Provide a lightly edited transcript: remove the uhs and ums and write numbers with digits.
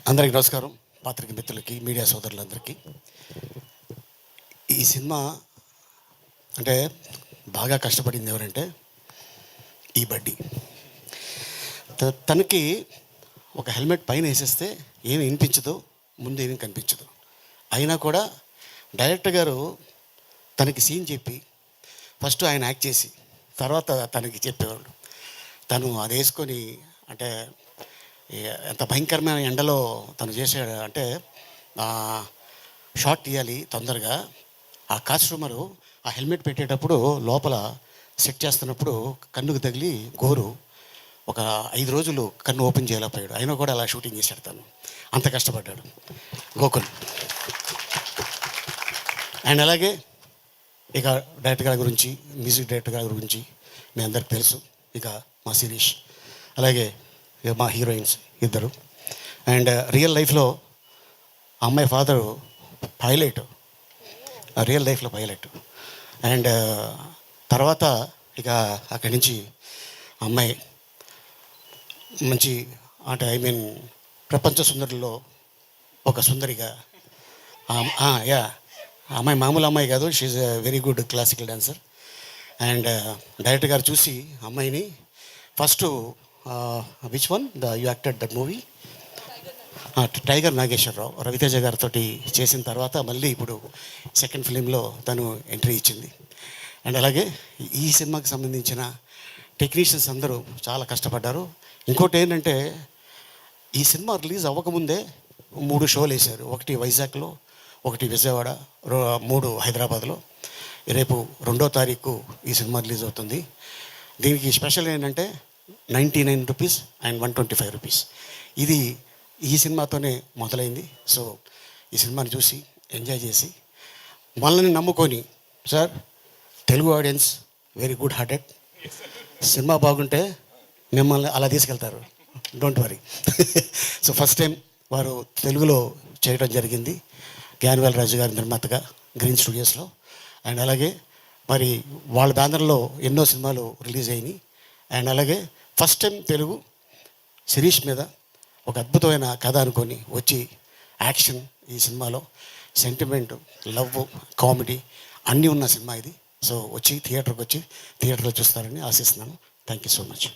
అందరికీ నమస్కారం. పాత్రిక మిత్రులకి, మీడియా సోదరులందరికీ. ఈ సినిమా అంటే బాగా కష్టపడింది ఎవరంటే ఈ బడ్డీ. తనకి ఒక హెల్మెట్ పైన వేసేస్తే ఏమి వినిపించదు, ముందు ఏమీ కనిపించదు. అయినా కూడా డైరెక్టర్ గారు తనకి సీన్ చెప్పి ఫస్ట్ ఆయన యాక్ట్ చేసి తర్వాత తనకి చెప్పేవాళ్ళు. తను అది వేసుకొని అంటే ఎంత భయంకరమైన ఎండలో తను చేసాడు అంటే షాట్ తీయాలి తొందరగా. ఆ కాస్ట్యూమరు ఆ హెల్మెట్ పెట్టేటప్పుడు లోపల సెట్ చేస్తున్నప్పుడు కన్నుకు తగిలి గోరు ఒక 5 రోజులు కన్ను ఓపెన్ చేయలేకపోయాడు. అయినా కూడా అలా షూటింగ్ చేశాడు. తను అంత కష్టపడ్డాడు గోకుల్. అండ్ అలాగే ఇక డైరెక్టర్ గారి గురించి, మ్యూజిక్ డైరెక్టర్ గారి గురించి మీ అందరికి తెలుసు. ఇక మా శిరీష్, అలాగే మా హీరోయిన్స్ ఇద్దరు. అండ్ రియల్ లైఫ్లో అమ్మాయి ఫాదరు పైలట్, రియల్ లైఫ్లో పైలట్. అండ్ తర్వాత ఇక అక్కడి నుంచి అమ్మాయి మంచి అంటే ప్రపంచ సుందరిలో ఒక సుందరిగా. యా, అమ్మాయి మామూలు అమ్మాయి కాదు, she's a very good classical dancer. And director గారు చూసి అమ్మాయిని first which one you acted that movie, Tiger Nageswara Rao, Ravi Teja గారితో చేసిన తర్వాత మళ్ళీ ఇప్పుడు సెకండ్ ఫిలింలో తను ఎంట్రీ ఇచ్చింది. అండ్ అలాగే ఈ సినిమాకి సంబంధించిన టెక్నీషియన్స్ అందరూ చాలా కష్టపడ్డారు. ఇంకోటి ఏంటంటే ఈ సినిమా రిలీజ్ అవ్వకముందే 3 షోలు వేశారు. ఒకటి వైజాగ్లో, ఒకటి విజయవాడ, 3 హైదరాబాద్లో. రేపు 2వ తారీఖు ఈ సినిమా రిలీజ్ అవుతుంది. దీనికి స్పెషల్ ఏంటంటే 99 రూపీస్ అండ్ 125 రూపీస్. ఇది ఈ సినిమాతోనే మొదలైంది. సో ఈ సినిమాని చూసి ఎంజాయ్ చేసి మనల్ని నమ్ముకొని, sir Telugu audience very good hearted, cinema బాగుంటే మిమ్మల్ని అలా తీసుకెళ్తారు, don't worry. So first time వారు తెలుగులో చేయడం జరిగింది, జ్ఞానవేల్ రాజు గారి నిర్మాతగా గ్రీన్ స్టూడియోస్లో. అండ్ అలాగే మరి వాళ్ళ బ్యానర్లో ఎన్నో సినిమాలు రిలీజ్ అయినాయి. అండ్ అలాగే ఫస్ట్ టైం తెలుగు శిరీష్ మీద ఒక అద్భుతమైన కథ అనుకొని వచ్చి యాక్షన్, ఈ సినిమాలో సెంటిమెంట్, లవ్, కామెడీ అన్నీ ఉన్న సినిమా ఇది. సో థియేటర్కి వచ్చి థియేటర్లో చూస్తారని ఆశిస్తున్నాను. Thank you so much.